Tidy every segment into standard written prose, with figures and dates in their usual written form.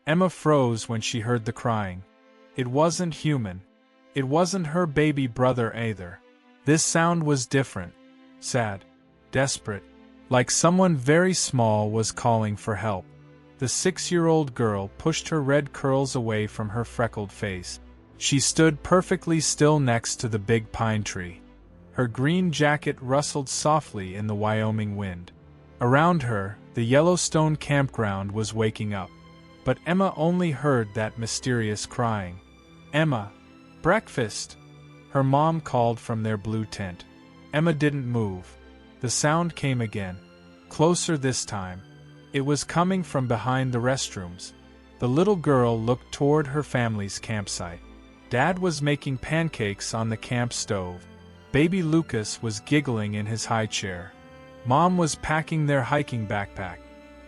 Emma froze when she heard the crying. It wasn't human. It wasn't her baby brother either. This sound was different. Sad. Desperate. Like someone very small was calling for help. The 6-year-old girl pushed her red curls away from her freckled face. She stood perfectly still next to the big pine tree. Her green jacket rustled softly in the Wyoming wind. Around her, the Yellowstone campground was waking up. But Emma only heard that mysterious crying. "Emma! Breakfast!" Her mom called from their blue tent. Emma didn't move. The sound came again. Closer this time. It was coming from behind the restrooms. The little girl looked toward her family's campsite. Dad was making pancakes on the camp stove. Baby Lucas was giggling in his high chair. Mom was packing their hiking backpack.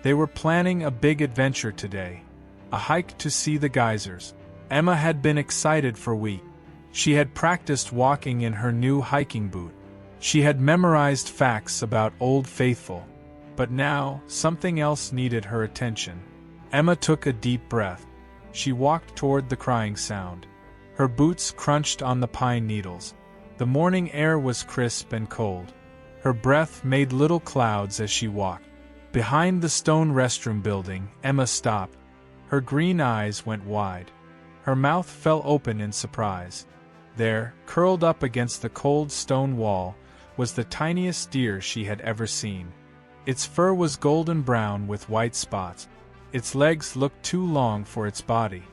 They were planning a big adventure today. A hike to see the geysers. Emma had been excited for weeks. She had practiced walking in her new hiking boot. She had memorized facts about Old Faithful. But now, something else needed her attention. Emma took a deep breath. She walked toward the crying sound. Her boots crunched on the pine needles. The morning air was crisp and cold. Her breath made little clouds as she walked. Behind the stone restroom building, Emma stopped. Her green eyes went wide. Her mouth fell open in surprise. There, curled up against the cold stone wall, was the tiniest deer she had ever seen. Its fur was golden brown with white spots. Its legs looked too long for its body.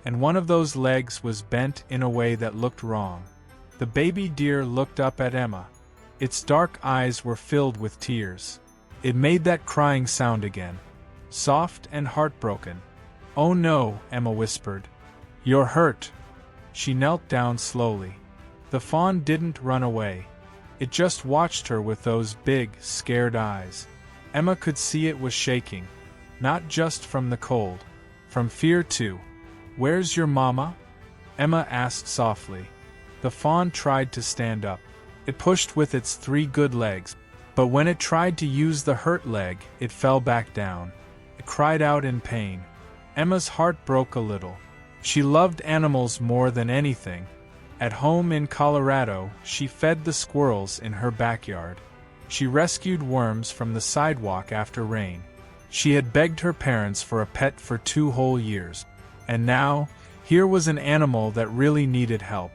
And one of those legs was bent in a way that looked wrong. The baby deer looked up at Emma. Its dark eyes were filled with tears. It made that crying sound again. Soft and heartbroken. "Oh no," Emma whispered. "You're hurt." She knelt down slowly. The fawn didn't run away. It just watched her with those big, scared eyes. Emma could see it was shaking. Not just from the cold. From fear too. "Where's your mama?" Emma asked softly. The fawn tried to stand up. It pushed with its 3 good legs. But when it tried to use the hurt leg, it fell back down. It cried out in pain. Emma's heart broke a little. She loved animals more than anything. At home in Colorado, she fed the squirrels in her backyard. She rescued worms from the sidewalk after rain. She had begged her parents for a pet for 2 whole years. And now, here was an animal that really needed help.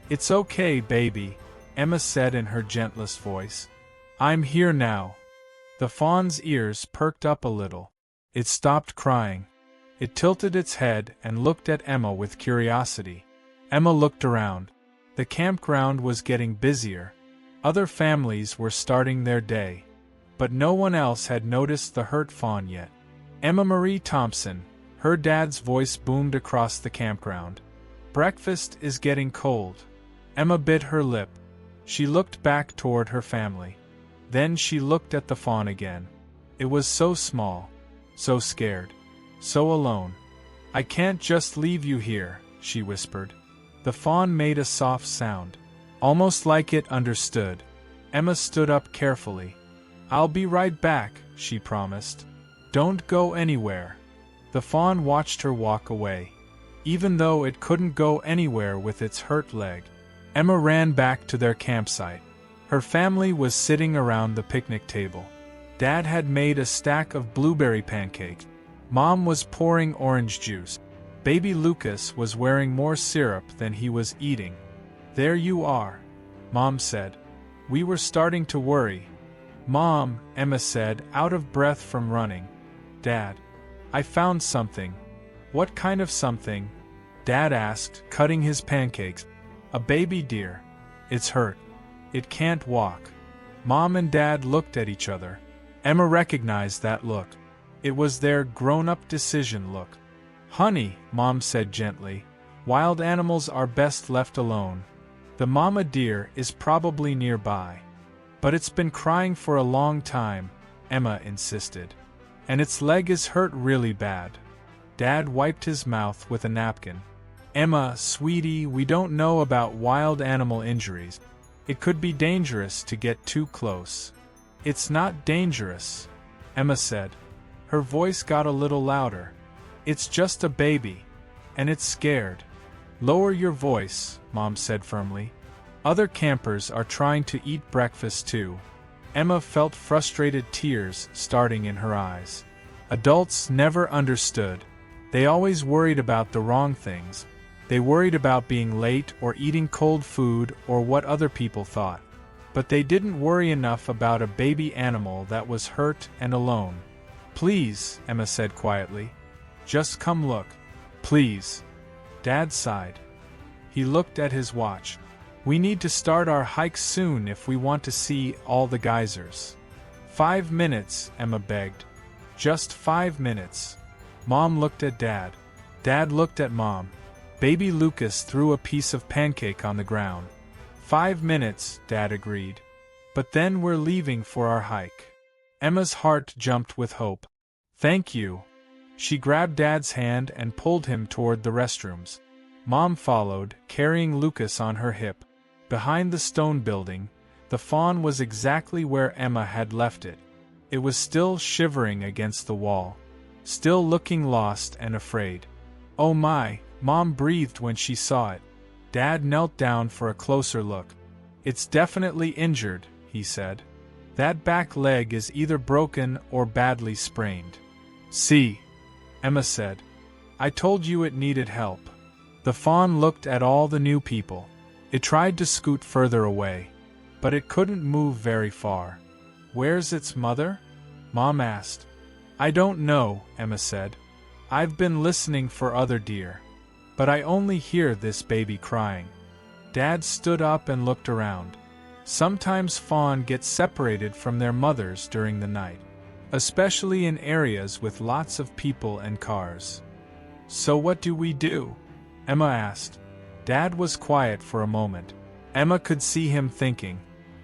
"It's okay, baby," Emma said in her gentlest voice. "I'm here now." The fawn's ears perked up a little. It stopped crying. It tilted its head and looked at Emma with curiosity. Emma looked around. The campground was getting busier. Other families were starting their day. But no one else had noticed the hurt fawn yet. "Emma Marie Thompson," her dad's voice boomed across the campground. "Breakfast is getting cold." Emma bit her lip. She looked back toward her family. Then she looked at the fawn again. It was so small, so scared, so alone. "I can't just leave you here," she whispered. The fawn made a soft sound, almost like it understood. Emma stood up carefully. "I'll be right back," she promised. "Don't go anywhere." The fawn watched her walk away. Even though it couldn't go anywhere with its hurt leg, Emma ran back to their campsite. Her family was sitting around the picnic table. Dad had made a stack of blueberry pancakes. Mom was pouring orange juice. Baby Lucas was wearing more syrup than he was eating. "There you are," Mom said. "We were starting to worry." "Mom," Emma said, out of breath from running. "Dad, I found something." "What kind of something?" Dad asked, cutting his pancakes. "A baby deer. It's hurt. It can't walk." Mom and Dad looked at each other. Emma recognized that look. It was their grown-up decision look. "Honey," Mom said gently, "wild animals are best left alone. The mama deer is probably nearby." "But it's been crying for a long time," Emma insisted. "And its leg is hurt really bad." Dad wiped his mouth with a napkin. "Emma, sweetie, we don't know about wild animal injuries. It could be dangerous to get too close." "It's not dangerous," Emma said. Her voice got a little louder. It's just a baby. And it's scared. Lower your voice, Mom said firmly. Other campers are trying to eat breakfast too. Emma felt frustrated tears starting in her eyes. Adults never understood. They always worried about the wrong things. They worried about being late or eating cold food or what other people thought. But they didn't worry enough about a baby animal that was hurt and alone. Please, Emma said quietly. Just come look. Please. Dad sighed. He looked at his watch. We need to start our hike soon if we want to see all the geysers. 5 minutes, Emma begged. Just 5 minutes. Mom looked at Dad. Dad looked at Mom. Baby Lucas threw a piece of pancake on the ground. 5 minutes, Dad agreed. But then we're leaving for our hike. Emma's heart jumped with hope. Thank you. She grabbed Dad's hand and pulled him toward the restrooms. Mom followed, carrying Lucas on her hip. Behind the stone building, the Fawn was exactly where Emma had left it. It was still shivering against the wall, still looking lost and afraid. Oh my, Mom breathed when she saw it. Dad knelt down for a closer look. It's definitely injured, he said. That back leg is either broken or badly sprained. See, Emma said. I told you it needed help. The Fawn looked at all the new people. It tried to scoot further away, but it couldn't move very far. Where's its mother? Mom asked. I don't know, Emma said. I've been listening for other deer, but I only hear this baby crying. Dad stood up and looked around. Sometimes fawn get separated from their mothers during the night, especially in areas with lots of people and cars. So what do we do? Emma asked. Dad was quiet for a moment. Emma could see him thinking.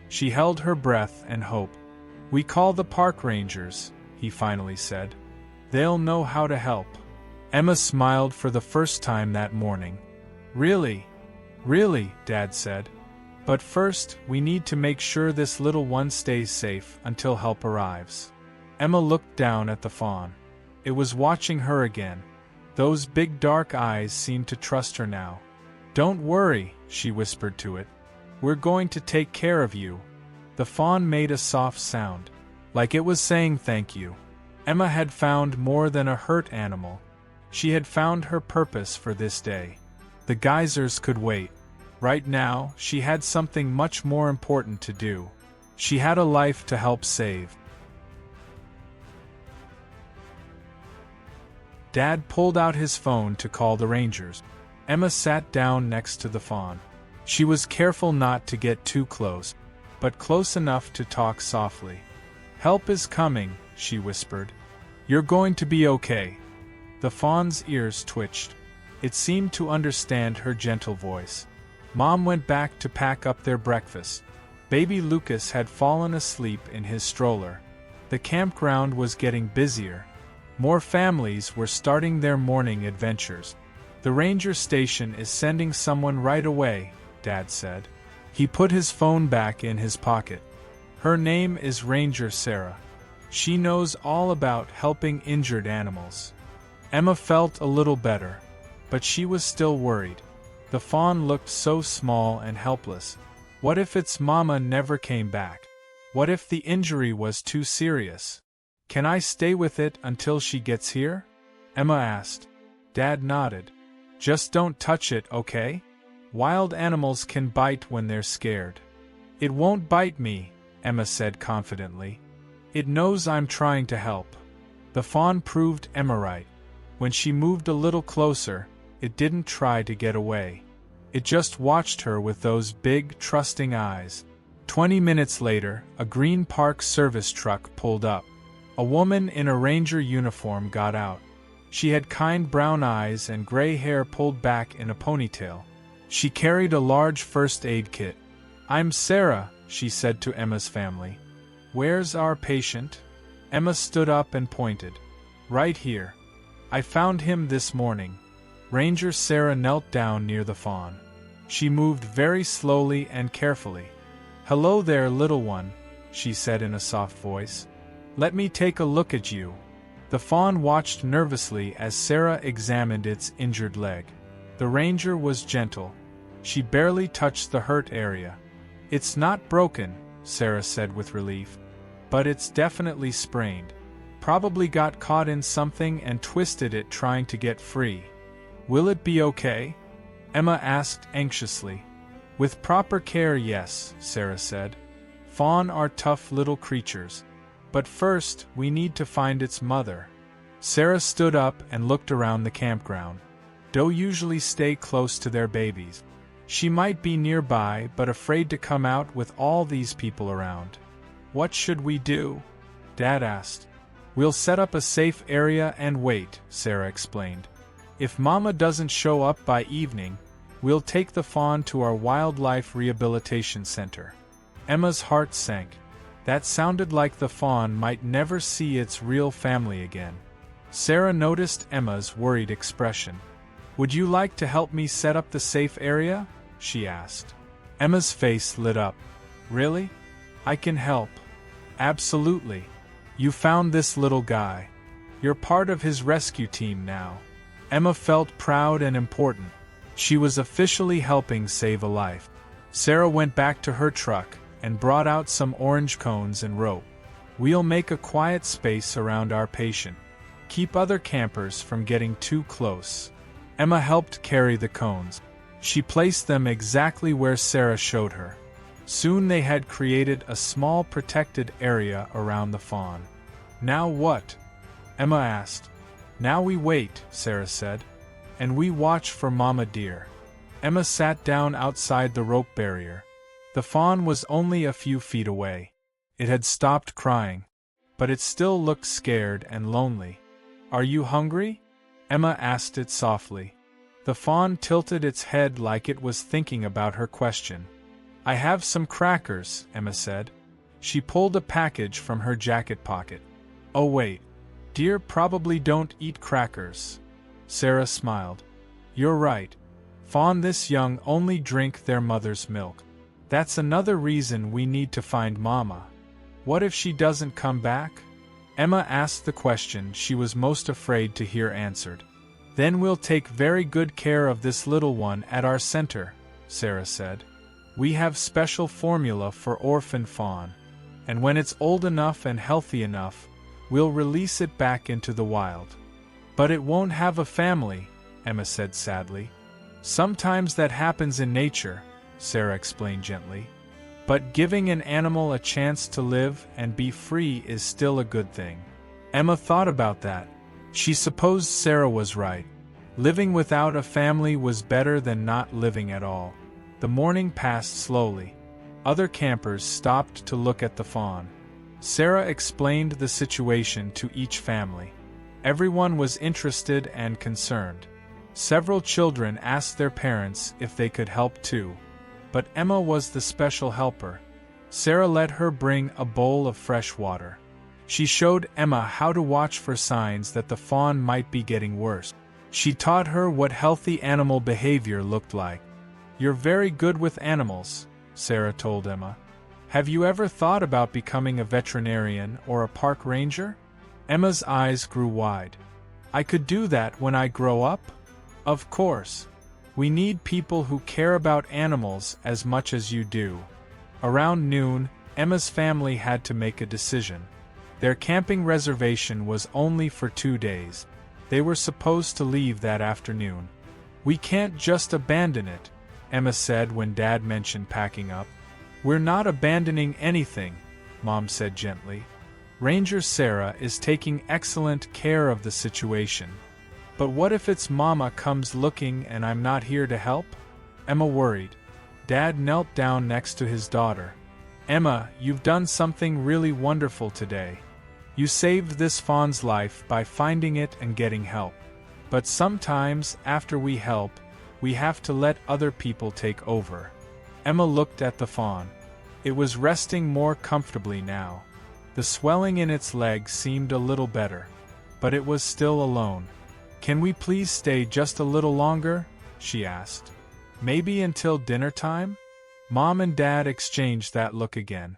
She held her breath and hope. We call the park rangers, he finally said. They'll know how to help. Emma smiled for the first time that morning. Really? Really, Dad said. But first, we need to make sure this little one stays safe until help arrives. Emma looked down at the fawn. It was watching her again. Those big dark eyes seemed to trust her now. Don't worry, she whispered to it. We're going to take care of you. The fawn made a soft sound, like it was saying thank you. Emma had found more than a hurt animal. She had found her purpose for this day. The geysers could wait. Right now, she had something much more important to do. She had a life to help save. Dad pulled out his phone to call the rangers. Emma sat down next to the fawn. She was careful not to get too close, but close enough to talk softly. Help is coming, she whispered. You're going to be okay. The fawn's ears twitched. It seemed to understand her gentle voice. Mom went back to pack up their breakfast. Baby Lucas had fallen asleep in his stroller. The campground was getting busier. More families were starting their morning adventures. The ranger station is sending someone right away, Dad said. He put his phone back in his pocket. Her name is Ranger Sarah. She knows all about helping injured animals. Emma felt a little better, but she was still worried. The fawn looked so small and helpless. What if its mama never came back? What if the injury was too serious? Can I stay with it until she gets here? Emma asked. Dad nodded. Just don't touch it, okay? Wild animals can bite when they're scared. It won't bite me, Emma said confidently. It knows I'm trying to help. The fawn proved Emma right. When she moved a little closer, it didn't try to get away. It just watched her with those big, trusting eyes. 20 minutes later, a green park service truck pulled up. A woman in a ranger uniform got out. She had kind brown eyes and gray hair pulled back in a ponytail. She carried a large first aid kit. I'm Sarah, she said to Emma's family. Where's our patient? Emma stood up and pointed. Right here. I found him this morning. Ranger Sarah knelt down near the fawn. She moved very slowly and carefully. Hello there, little one, she said in a soft voice. Let me take a look at you. The fawn watched nervously as Sarah examined its injured leg. The ranger was gentle. She barely touched the hurt area. "It's not broken," Sarah said with relief. "But it's definitely sprained. Probably got caught in something and twisted it trying to get free." "Will it be okay?" Emma asked anxiously. "With proper care, yes," Sarah said. "Fawn are tough little creatures. But first, we need to find its mother." Sarah stood up and looked around the campground. Doe usually stay close to their babies. She might be nearby but afraid to come out with all these people around. "What should we do?" Dad asked. "We'll set up a safe area and wait," Sarah explained. "If Mama doesn't show up by evening, we'll take the fawn to our wildlife rehabilitation center." Emma's heart sank. That sounded like the fawn might never see its real family again. Sarah noticed Emma's worried expression. "Would you like to help me set up the safe area?" she asked. Emma's face lit up. "Really? I can help." "Absolutely. You found this little guy. You're part of his rescue team now." Emma felt proud and important. She was officially helping save a life. Sarah went back to her truck and brought out some orange cones and rope. "We'll make a quiet space around our patient. Keep other campers from getting too close." Emma helped carry the cones. She placed them exactly where Sarah showed her. Soon they had created a small protected area around the fawn. "Now what?" Emma asked. "Now we wait," Sarah said. "And we watch for Mama deer." Emma sat down outside the rope barrier. The fawn was only a few feet away. It had stopped crying, but it still looked scared and lonely. "Are you hungry?" Emma asked it softly. The fawn tilted its head like it was thinking about her question. "I have some crackers," Emma said. She pulled a package from her jacket pocket. "Oh wait, deer probably don't eat crackers." Sarah smiled. "You're right. Fawn this young only drink their mother's milk. That's another reason we need to find Mama. What if she doesn't come back?" Emma asked the question she was most afraid to hear answered. "Then we'll take very good care of this little one at our center," Sarah said. "We have special formula for orphan fawn, and when it's old enough and healthy enough, we'll release it back into the wild." "But it won't have a family," Emma said sadly. "Sometimes that happens in nature," Sarah explained gently. "But giving an animal a chance to live and be free is still a good thing." Emma thought about that. She supposed Sarah was right. Living without a family was better than not living at all. The morning passed slowly. Other campers stopped to look at the fawn. Sarah explained the situation to each family. Everyone was interested and concerned. Several children asked their parents if they could help too. But Emma was the special helper. Sarah let her bring a bowl of fresh water. She showed Emma how to watch for signs that the fawn might be getting worse. She taught her what healthy animal behavior looked like. "You're very good with animals," Sarah told Emma. "Have you ever thought about becoming a veterinarian or a park ranger?" Emma's eyes grew wide. "I could do that when I grow up?" "Of course. We need people who care about animals as much as you do." Around noon, Emma's family had to make a decision. Their camping reservation was only for 2 days. They were supposed to leave that afternoon. "We can't just abandon it," Emma said when Dad mentioned packing up. "We're not abandoning anything," Mom said gently. "Ranger Sarah is taking excellent care of the situation. But what if its Mama comes looking and I'm not here to help?" Emma worried. Dad knelt down next to his daughter. "Emma, you've done something really wonderful today. You saved this fawn's life by finding it and getting help. But sometimes, after we help, we have to let other people take over." Emma looked at the fawn. It was resting more comfortably now. The swelling in its leg seemed a little better. But it was still alone. "Can we please stay just a little longer?" she asked. "Maybe until dinner time?" Mom and Dad exchanged that look again.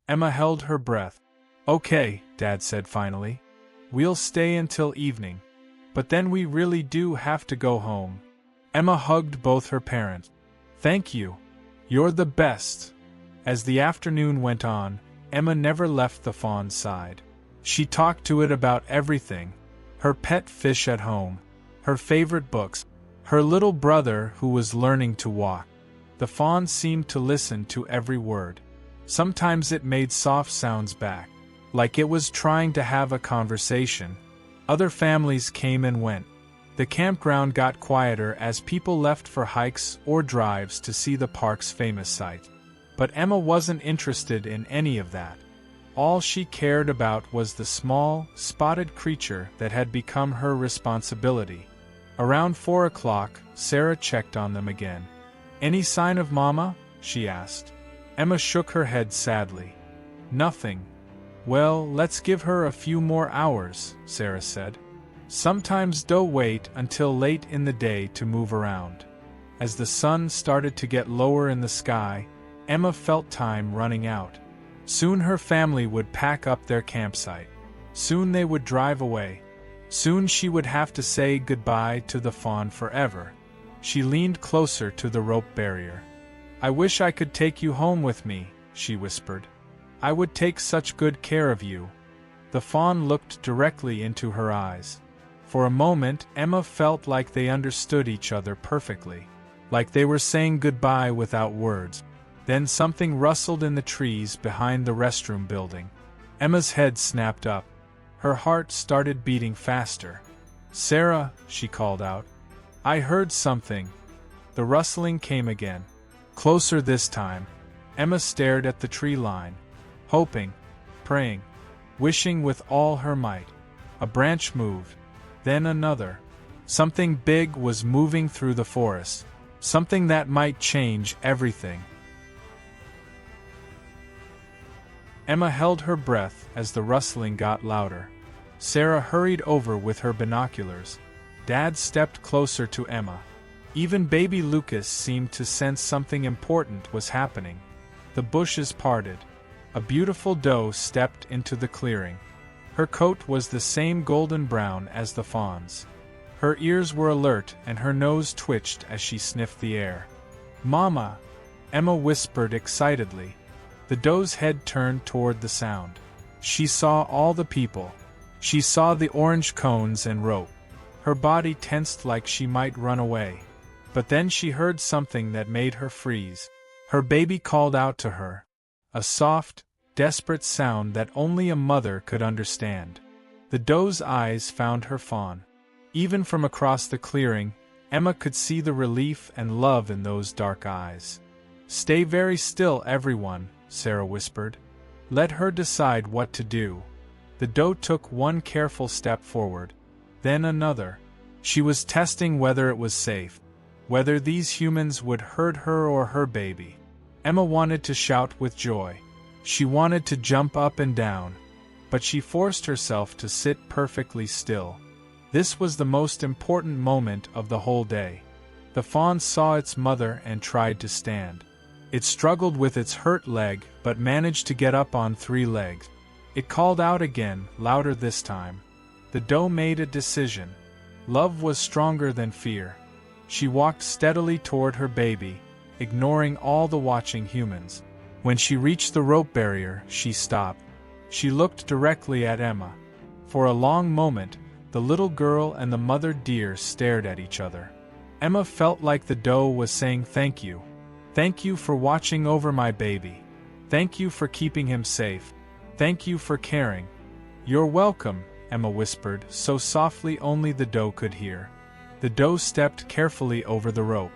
Emma held her breath. "Okay," Dad said finally. We'll stay until evening. But then we really do have to go home. Emma hugged both her parents. Thank you. You're the best. As the afternoon went on, Emma never left the fawn's side. She talked to it about everything. Her pet fish at home, her favorite books, her little brother who was learning to walk. The fawn seemed to listen to every word. Sometimes it made soft sounds back, like it was trying to have a conversation. Other families came and went. The campground got quieter as people left for hikes or drives to see the park's famous sights. But Emma wasn't interested in any of that. All she cared about was the small, spotted creature that had become her responsibility. Around 4 o'clock, Sarah checked on them again. "Any sign of Mama?" she asked. Emma shook her head sadly. "Nothing." "Well, let's give her a few more hours," Sarah said. "Sometimes doe wait until late in the day to move around." As the sun started to get lower in the sky, Emma felt time running out. Soon her family would pack up their campsite. Soon they would drive away. Soon she would have to say goodbye to the fawn forever. She leaned closer to the rope barrier. "I wish I could take you home with me," she whispered. "I would take such good care of you." The fawn looked directly into her eyes. For a moment, Emma felt like they understood each other perfectly, like they were saying goodbye without words. Then something rustled in the trees behind the restroom building. Emma's head snapped up. Her heart started beating faster. "Sarah," she called out. "I heard something." The rustling came again. Closer this time. Emma stared at the tree line, hoping, praying, wishing with all her might. A branch moved, then another. Something big was moving through the forest, something that might change everything. Emma held her breath as the rustling got louder. Sarah hurried over with her binoculars. Dad stepped closer to Emma. Even baby Lucas seemed to sense something important was happening. The bushes parted. A beautiful doe stepped into the clearing. Her coat was the same golden brown as the fawn's. Her ears were alert and her nose twitched as she sniffed the air. "Mama!" Emma whispered excitedly. The doe's head turned toward the sound. She saw all the people. She saw the orange cones and rope. Her body tensed like she might run away. But then she heard something that made her freeze. Her baby called out to her. A soft, desperate sound that only a mother could understand. The doe's eyes found her fawn. Even from across the clearing, Emma could see the relief and love in those dark eyes. "Stay very still, everyone," Sarah whispered. "Let her decide what to do." The doe took one careful step forward, then another. She was testing whether it was safe, whether these humans would hurt her or her baby. Emma wanted to shout with joy. She wanted to jump up and down, but she forced herself to sit perfectly still. This was the most important moment of the whole day. The fawn saw its mother and tried to stand. It struggled with its hurt leg but managed to get up on 3 legs. It called out again, louder this time. The doe made a decision. Love was stronger than fear. She walked steadily toward her baby, ignoring all the watching humans. When she reached the rope barrier, she stopped. She looked directly at Emma. For a long moment, the little girl and the mother deer stared at each other. Emma felt like the doe was saying thank you. Thank you for watching over my baby. Thank you for keeping him safe. Thank you for caring. You're welcome, Emma whispered, so softly only the doe could hear. The doe stepped carefully over the rope.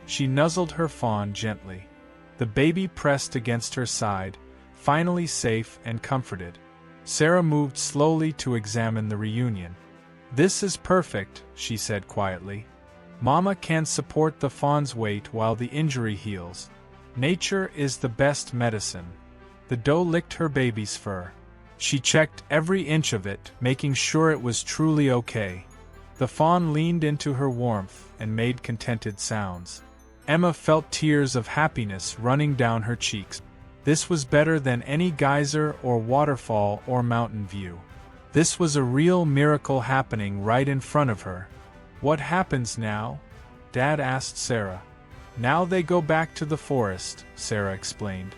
She nuzzled her fawn gently. The baby pressed against her side, finally safe and comforted. Sarah moved slowly to examine the reunion. "This is perfect," she said quietly. "Mama can support the fawn's weight while the injury heals. Nature is the best medicine." The doe licked her baby's fur. She checked every inch of it, making sure it was truly okay. The fawn leaned into her warmth and made contented sounds. Emma felt tears of happiness running down her cheeks. This was better than any geyser or waterfall or mountain view. This was a real miracle happening right in front of her. What happens now? Dad asked Sarah. Now they go back to the forest, Sarah explained.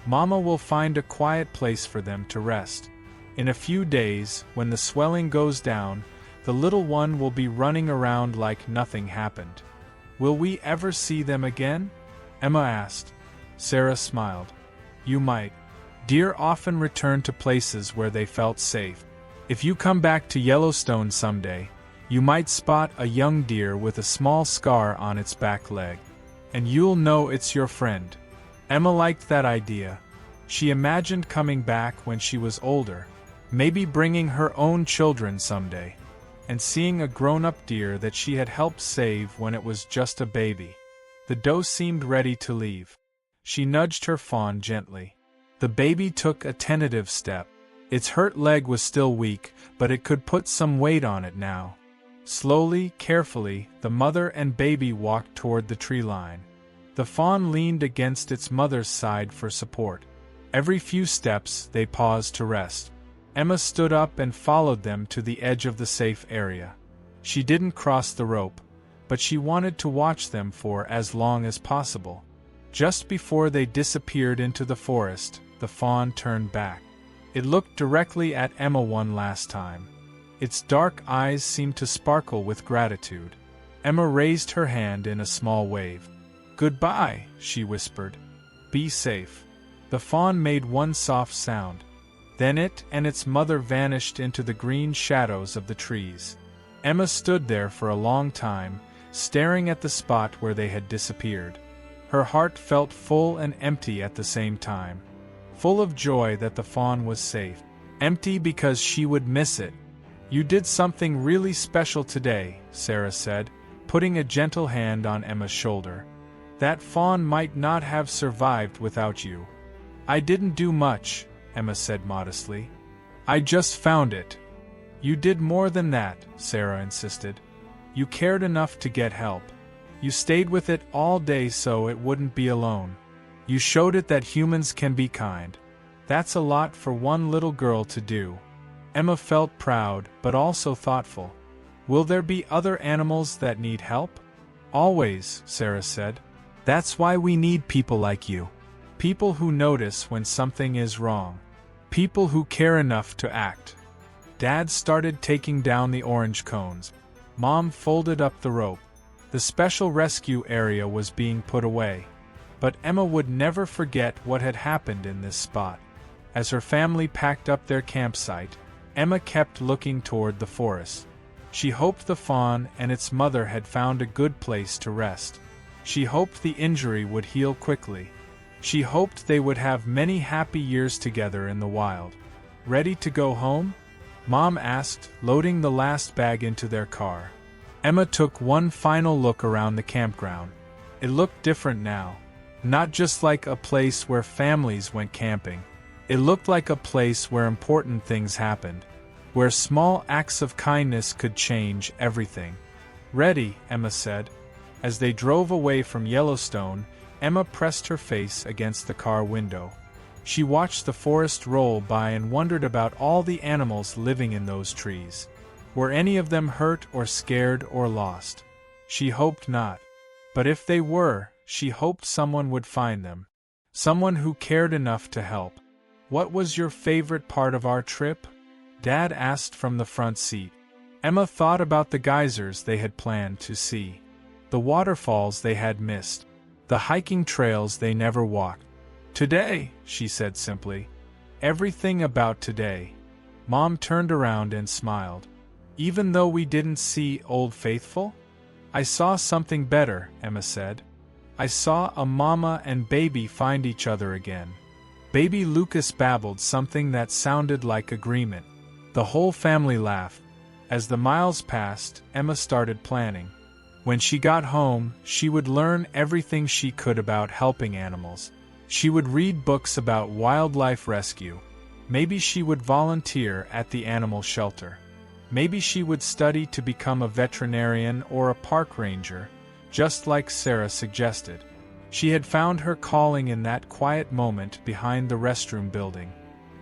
Mama will find a quiet place for them to rest. In a few days, when the swelling goes down, the little one will be running around like nothing happened. Will we ever see them again? Emma asked. Sarah smiled. You might. Deer often return to places where they felt safe. If you come back to Yellowstone someday, you might spot a young deer with a small scar on its back leg. And you'll know it's your friend. Emma liked that idea. She imagined coming back when she was older, maybe bringing her own children someday, and seeing a grown-up deer that she had helped save when it was just a baby. The doe seemed ready to leave. She nudged her fawn gently. The baby took a tentative step. Its hurt leg was still weak, but it could put some weight on it now. Slowly, carefully, the mother and baby walked toward the tree line. The fawn leaned against its mother's side for support. Every few steps, they paused to rest. Emma stood up and followed them to the edge of the safe area. She didn't cross the rope, but she wanted to watch them for as long as possible. Just before they disappeared into the forest, the fawn turned back. It looked directly at Emma one last time. Its dark eyes seemed to sparkle with gratitude. Emma raised her hand in a small wave. "Goodbye," she whispered. "Be safe." The fawn made one soft sound. Then it and its mother vanished into the green shadows of the trees. Emma stood there for a long time, staring at the spot where they had disappeared. Her heart felt full and empty at the same time. Full of joy that the fawn was safe. Empty because she would miss it. "You did something really special today," Sarah said, putting a gentle hand on Emma's shoulder. "That fawn might not have survived without you." "I didn't do much," Emma said modestly. "I just found it." "You did more than that," Sarah insisted. "You cared enough to get help. You stayed with it all day so it wouldn't be alone. You showed it that humans can be kind. That's a lot for one little girl to do." Emma felt proud, but also thoughtful. "Will there be other animals that need help?" "Always," Sarah said. "That's why we need people like you. People who notice when something is wrong. People who care enough to act." Dad started taking down the orange cones. Mom folded up the rope. The special rescue area was being put away. But Emma would never forget what had happened in this spot. As her family packed up their campsite, Emma kept looking toward the forest. She hoped the fawn and its mother had found a good place to rest. She hoped the injury would heal quickly. She hoped they would have many happy years together in the wild. "Ready to go home?" Mom asked, loading the last bag into their car. Emma took one final look around the campground. It looked different now. Not just like a place where families went camping. It looked like a place where important things happened. Where small acts of kindness could change everything. "Ready," Emma said. As they drove away from Yellowstone, Emma pressed her face against the car window. She watched the forest roll by and wondered about all the animals living in those trees. Were any of them hurt or scared or lost? She hoped not. But if they were, she hoped someone would find them. Someone who cared enough to help. "What was your favorite part of our trip?" Dad asked from the front seat. Emma thought about the geysers they had planned to see. The waterfalls they had missed. The hiking trails they never walked. "Today," she said simply. "Everything about today." Mom turned around and smiled. "Even though we didn't see Old Faithful?" "I saw something better," Emma said. "I saw a mama and baby find each other again." Baby Lucas babbled something that sounded like agreement. The whole family laughed. As the miles passed, Emma started planning. When she got home, she would learn everything she could about helping animals. She would read books about wildlife rescue. Maybe she would volunteer at the animal shelter. Maybe she would study to become a veterinarian or a park ranger, just like Sarah suggested. She had found her calling in that quiet moment behind the restroom building.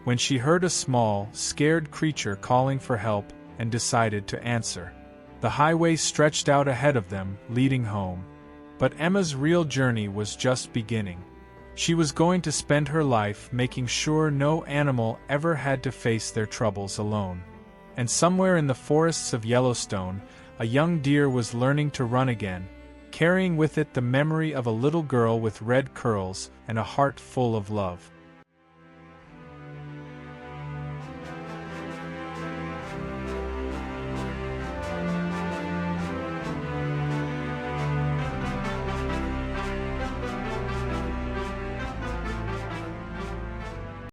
when she heard a small, scared creature calling for help and decided to answer. The highway stretched out ahead of them, leading home. But Emma's real journey was just beginning. She was going to spend her life making sure no animal ever had to face their troubles alone. And somewhere in the forests of Yellowstone, a young deer was learning to run again, carrying with it the memory of a little girl with red curls and a heart full of love.